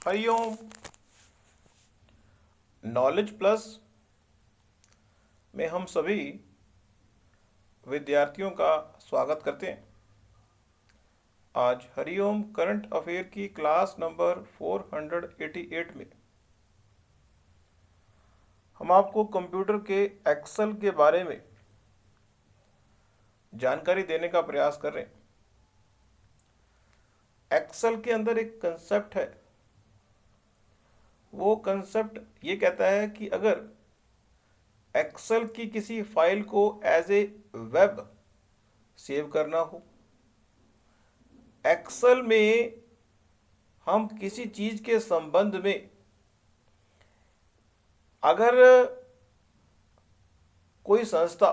Hariom. Knowledge plus में हम सभी विद्यार्थियों का स्वागत करते हैं। आज हरिओम करंट अफेयर की क्लास नंबर 488 में हम आपको कंप्यूटर के एक्सेल के बारे में जानकारी देने का प्रयास कर रहे हैं। एक्सेल के अंदर एक कंसेप्ट है, वो कंसेप्ट ये कहता है कि अगर एक्सेल की किसी फाइल को एज ए वेब सेव करना हो, एक्सेल में हम किसी चीज के संबंध में अगर कोई संस्था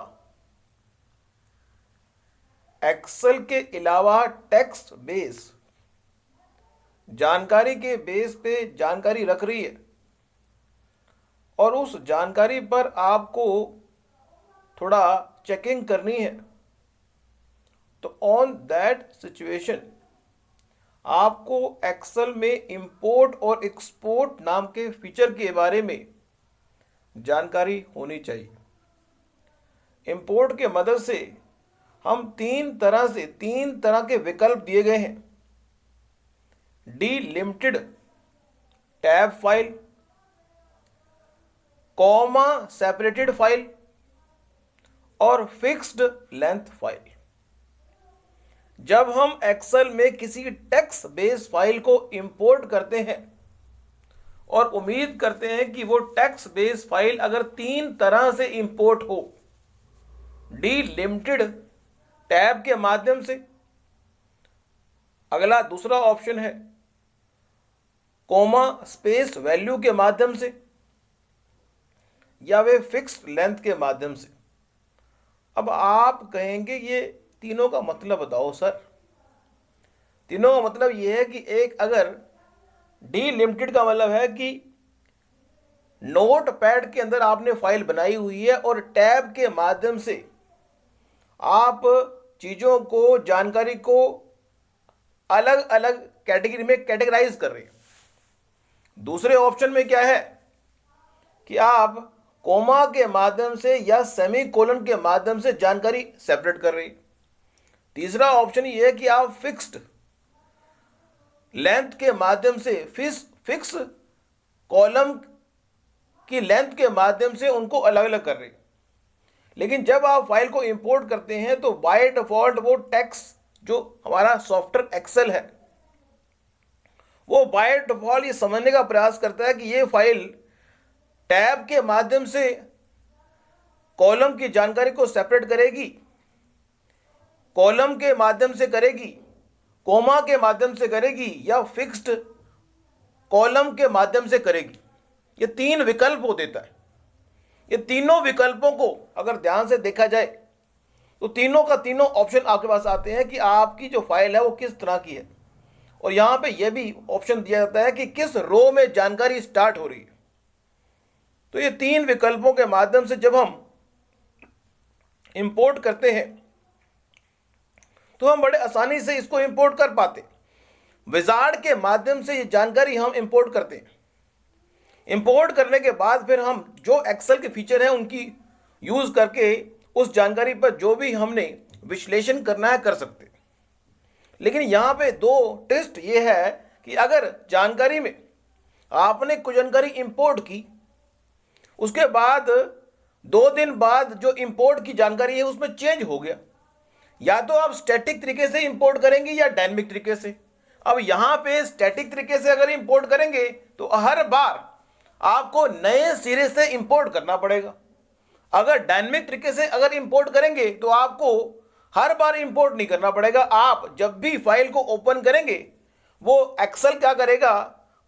एक्सेल के अलावा टेक्स्ट बेस जानकारी के बेस पे जानकारी रख रही है और उस जानकारी पर आपको थोड़ा चेकिंग करनी है, तो ऑन दैट सिचुएशन आपको एक्सेल में इंपोर्ट और एक्सपोर्ट नाम के फीचर के बारे में जानकारी होनी चाहिए। इंपोर्ट के मदद से हम तीन तरह के विकल्प दिए गए हैं। Delimited tab file, comma separated file और फिक्स्ड लेंथ फाइल। जब हम एक्सेल में किसी टेक्स्ट बेस फाइल को इंपोर्ट करते हैं और उम्मीद करते हैं कि वो टेक्स्ट बेस फाइल अगर तीन तरह से इंपोर्ट हो, डिलिमिटेड टैब के माध्यम से, अगला दूसरा ऑप्शन है कॉमा स्पेस वैल्यू के माध्यम से, या वे फिक्स्ड लेंथ के माध्यम से। अब आप कहेंगे ये तीनों का मतलब बताओ सर। तीनों का मतलब ये है कि एक अगर डिलिमिटेड का मतलब है कि नोट पैड के अंदर आपने फाइल बनाई हुई है और टैब के माध्यम से आप चीजों को, जानकारी को अलग अलग कैटेगरी में कैटेगराइज कर रहे हैं। दूसरे ऑप्शन में क्या है कि आप कोमा के माध्यम से या सेमीकोलन के माध्यम से जानकारी सेपरेट कर रहे हैं। तीसरा ऑप्शन ये है कि आप फिक्स्ड लेंथ के माध्यम से, फिक्स कॉलम की लेंथ के माध्यम से उनको अलग अलग कर रहे हैं। लेकिन जब आप फाइल को इंपोर्ट करते हैं तो बाय डिफॉल्ट वो टेक्स्ट जो हमारा सॉफ्टवेयर एक्सेल है वो बाय डिफॉल्ट ये समझने का प्रयास करता है कि ये फाइल टैब के माध्यम से कॉलम की जानकारी को सेपरेट करेगी, कॉलम के माध्यम से करेगी, कोमा के माध्यम से करेगी, या फिक्स्ड कॉलम के माध्यम से करेगी। ये तीन विकल्प हो देता है। ये तीनों विकल्पों को अगर ध्यान से देखा जाए तो तीनों का तीनों ऑप्शन आपके पास आते हैं कि आपकी जो फाइल है वो किस तरह की है, और यहां पे यह भी ऑप्शन दिया जाता है कि किस रो में जानकारी स्टार्ट हो रही है। तो ये तीन विकल्पों के माध्यम से जब हम इंपोर्ट करते हैं तो हम बड़े आसानी से इसको इंपोर्ट कर पाते। विजार्ड के माध्यम से ये जानकारी हम इंपोर्ट करते हैं। इंपोर्ट करने के बाद फिर हम जो एक्सेल के फीचर हैं उनकी यूज करके उस जानकारी पर जो भी हमने विश्लेषण करना है कर सकते। लेकिन यहां पे दो ट्विस्ट ये है कि अगर जानकारी में आपने कुछ जानकारी इंपोर्ट की, उसके बाद 2 दिन बाद जो इंपोर्ट की जानकारी है उसमें चेंज हो गया, या तो आप स्टैटिक तरीके से इंपोर्ट करेंगे या डायनेमिक तरीके से। अब यहां पे स्टैटिक तरीके से अगर इंपोर्ट करेंगे तो हर बार आपको नए सिरे से इंपोर्ट करना पड़ेगा। अगर डायनेमिक तरीके से अगर इंपोर्ट करेंगे तो आपको हर बार इंपोर्ट नहीं करना पड़ेगा। आप जब भी फाइल को ओपन करेंगे वो एक्सेल क्या करेगा,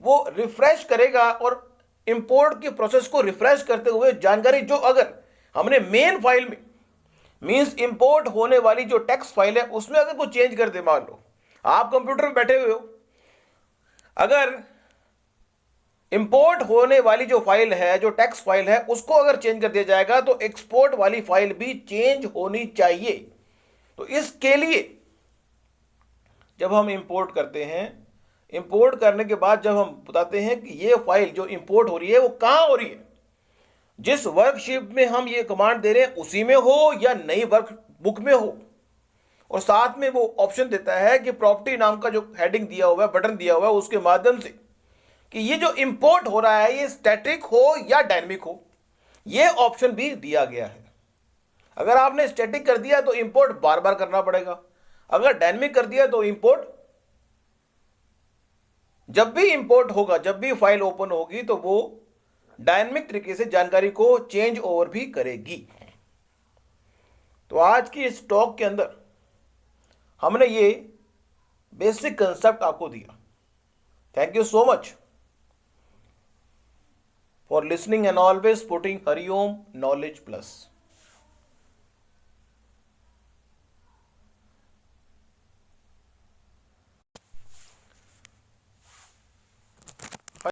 वो रिफ्रेश करेगा और इंपोर्ट की प्रोसेस को रिफ्रेश करते हुए जानकारी जो अगर हमने मेन फाइल में मींस इंपोर्ट होने वाली जो टेक्स्ट फाइल है उसमें अगर कोई चेंज कर दे, मान लो आप कंप्यूटर में बैठे हुए हो, अगर इंपोर्ट होने वाली जो फाइल है, जो टेक्स्ट फाइल है, उसको अगर चेंज कर दिया जाएगा तो एक्सपोर्ट वाली फाइल भी चेंज होनी चाहिए। तो इसके लिए जब हम इंपोर्ट करते हैं इंपोर्ट करने के बाद जब हम बताते हैं कि ये फाइल जो इंपोर्ट हो रही है वो कहाँ हो रही है, जिस वर्कशीट में हम ये कमांड दे रहे हैं उसी में हो या नई वर्कबुक में हो, और साथ में वो ऑप्शन देता है कि प्रॉपर्टी नाम का जो हेडिंग दिया हुआ है, बटन दिया हुआ है, उसके माध्यम से कि ये जो इंपोर्ट हो रहा है ये स्टैटिक हो या डायनेमिक हो, ये ऑप्शन भी दिया गया है। अगर आपने स्टैटिक कर दिया तो इंपोर्ट बार बार करना पड़ेगा, अगर डायनेमिक कर दिया तो इंपोर्ट जब भी इंपोर्ट होगा, जब भी फाइल ओपन होगी तो वो डायनेमिक तरीके से जानकारी को चेंज ओवर भी करेगी। तो आज की इस टॉक के अंदर हमने ये बेसिक कंसेप्ट आपको दिया। Thank you so much for listening and always putting Hariom knowledge plus.